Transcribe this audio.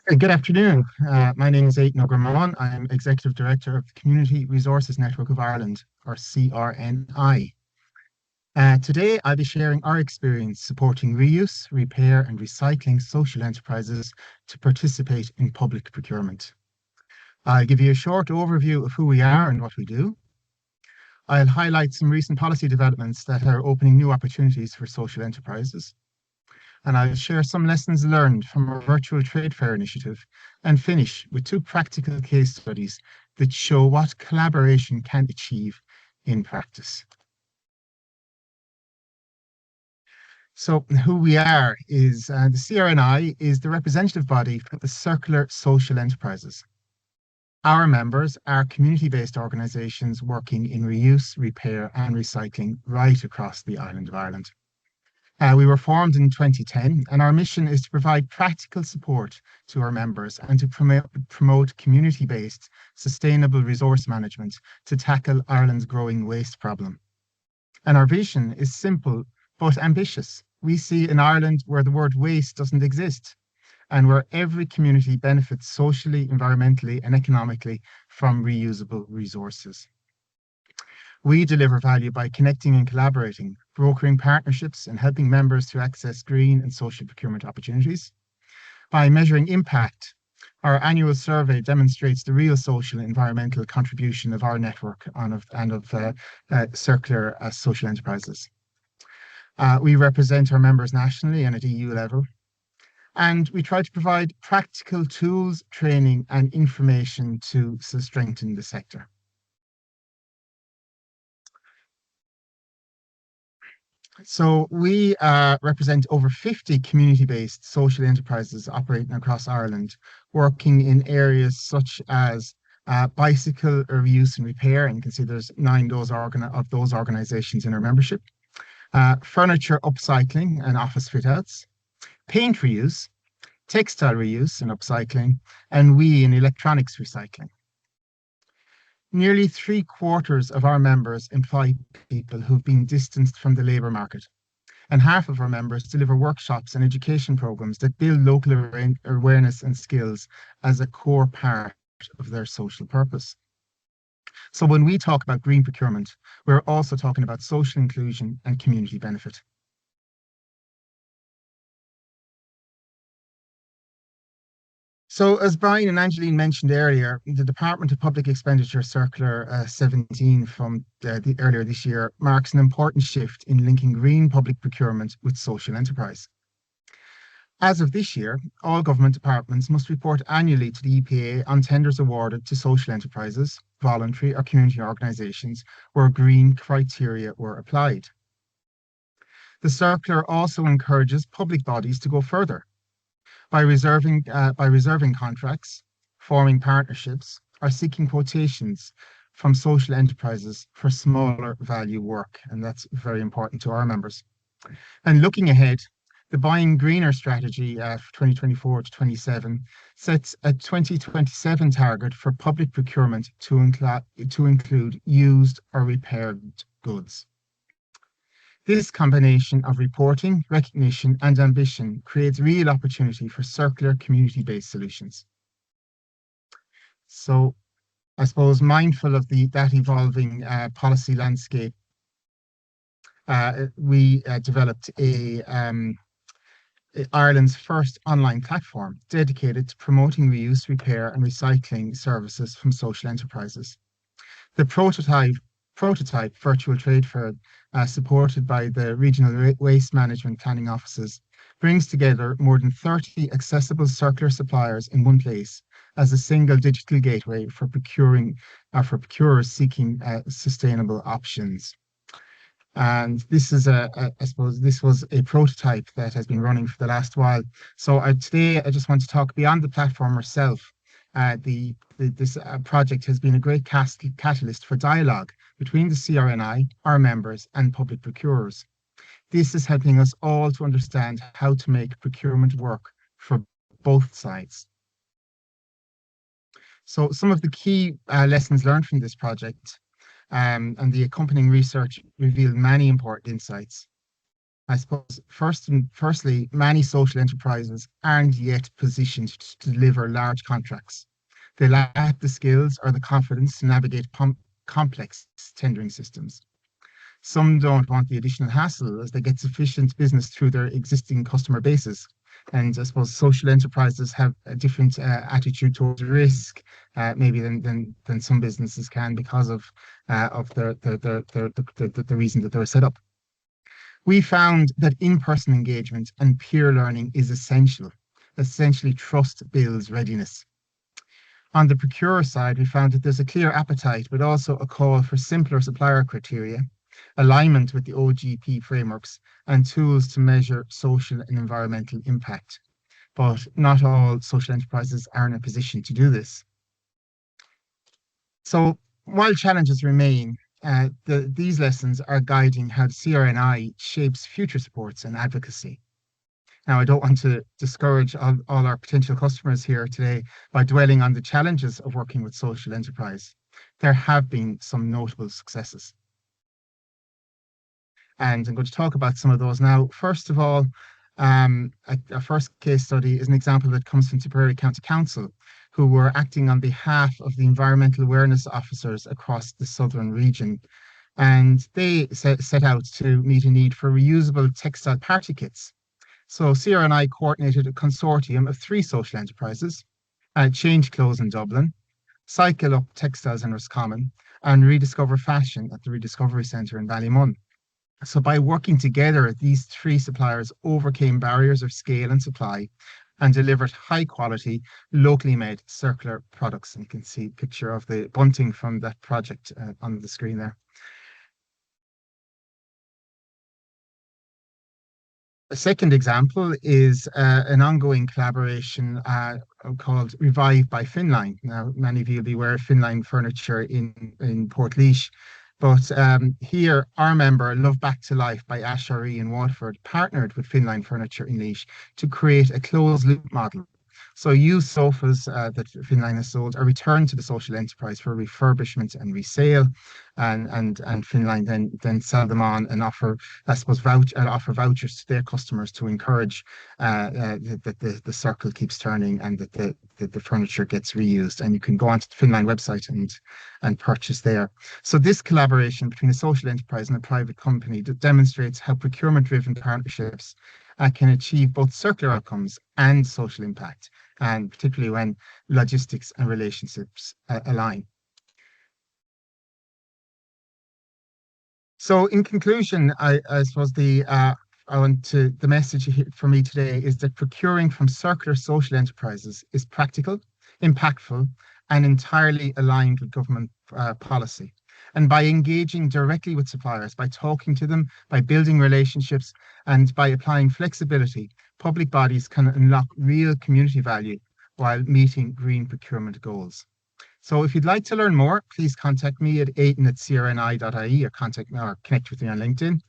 Good afternoon. My name is Aidan Ó Gormáin. I'm Executive Director of the Community Resources Network of Ireland, or CRNI. Today, I'll be sharing our experience supporting reuse, repair, and recycling social enterprises to participate in public procurement. I'll give you a short overview of who we are and what we do. I'll highlight some recent policy developments that are opening new opportunities for social enterprises. And I'll share some lessons learned from our virtual trade fair initiative and finish with two practical case studies that show what collaboration can achieve in practice. So who we are is the CRNI is the representative body for the circular social enterprises. Our members are community-based organisations working in reuse, repair and recycling right across the island of Ireland. We were formed in 2010, and our mission is to provide practical support to our members and to promote community-based sustainable resource management to tackle Ireland's growing waste problem. And our vision is simple but ambitious. We see an Ireland where the word waste doesn't exist and where every community benefits socially, environmentally, and economically from reusable resources. We deliver value by connecting and collaborating, brokering partnerships, and helping members to access green and social procurement opportunities. By measuring impact, our annual survey demonstrates the real social and environmental contribution of our network and of circular social enterprises. We represent our members nationally and at EU level, and we try to provide practical tools, training, and information to strengthen the sector. So we represent over 50 community-based social enterprises operating across Ireland, working in areas such as bicycle reuse and repair, and you can see there's 9 of those organisations in our membership, furniture upcycling and office fit-outs, paint reuse, textile reuse and upcycling, and we in electronics recycling. Nearly 3/4 of our members employ people who've been distanced from the labour market, and half of our members deliver workshops and education programs that build local awareness and skills as a core part of their social purpose. So when we talk about green procurement, we're also talking about social inclusion and community benefit. So as Brian and Angeline mentioned earlier, the Department of Public Expenditure Circular 17 from earlier this year marks an important shift in linking green public procurement with social enterprise. As of this year, all government departments must report annually to the EPA on tenders awarded to social enterprises, voluntary or community organisations where green criteria were applied. The circular also encourages public bodies to go further by reserving contracts, forming partnerships, or seeking quotations from social enterprises for smaller value work. And that's very important to our members. And looking ahead, the Buying Greener strategy for 2024 to 27 sets a 2027 target for public procurement to include used or repaired goods. This combination of reporting, recognition, and ambition creates real opportunity for circular community-based solutions. So I suppose mindful of that evolving policy landscape, we developed Ireland's first online platform dedicated to promoting reuse, repair, and recycling services from social enterprises. The prototype virtual trade fair, supported by the regional waste management planning offices, brings together more than 30 accessible circular suppliers in one place as a single digital gateway for procurers seeking sustainable options. And this is I suppose this was a prototype that has been running for the last while. So today I just want to talk beyond the platform itself. This project has been a great catalyst for dialogue between the CRNI, our members, and public procurers. This is helping us all to understand how to make procurement work for both sides. So some of the key lessons learned from this project and the accompanying research revealed many important insights. I suppose firstly, many social enterprises aren't yet positioned to deliver large contracts. They lack the skills or the confidence to navigate complex tendering systems. Some don't want the additional hassle as they get sufficient business through their existing customer bases. And I suppose social enterprises have a different attitude towards risk, maybe than some businesses can because of the reason that they're set up. We found that in-person engagement and peer learning is essential. Essentially, trust builds readiness. On the procurer side, we found that there's a clear appetite, but also a call for simpler supplier criteria, alignment with the OGP frameworks, and tools to measure social and environmental impact. But not all social enterprises are in a position to do this. So while challenges remain, these lessons are guiding how the CRNI shapes future supports and advocacy. Now, I don't want to discourage all our potential customers here today by dwelling on the challenges of working with social enterprise. There have been some notable successes. And I'm going to talk about some of those now. First of all, a first case study is an example that comes from Tipperary County Council, who were acting on behalf of the environmental awareness officers across the southern region. And they set out to meet a need for reusable textile party kits. So CRNI coordinated a consortium of three social enterprises, Change Clothes in Dublin, Cycle Up Textiles in Roscommon, and Rediscover Fashion at the Rediscovery Centre in Ballymun. So by working together, these three suppliers overcame barriers of scale and supply and delivered high quality, locally made circular products. And you can see a picture of the bunting from that project on the screen there. A second example is an ongoing collaboration called Revive by Finline. Now, many of you will be aware of Finline Furniture in Portlaoise. But here, our member, Love Back to Life by Ashari in Waterford, partnered with Finline Furniture in Laois to create a closed loop model. So used sofas that Finline has sold are returned to the social enterprise for refurbishment and resale, and Finline then sell them on and offer, I suppose, offer vouchers to their customers to encourage that the circle keeps turning and that the furniture gets reused. And you can go onto the Finline website and purchase there. So this collaboration between a social enterprise and a private company demonstrates how procurement-driven partnerships can achieve both circular outcomes and social impact, and particularly when logistics and relationships align. So in conclusion, I suppose the message for me today is that procuring from circular social enterprises is practical, impactful, and entirely aligned with government policy. And by engaging directly with suppliers, by talking to them, by building relationships, and by applying flexibility, public bodies can unlock real community value while meeting green procurement goals. So if you'd like to learn more, please contact me at aidan@crni.ie or contact me or connect with me on LinkedIn.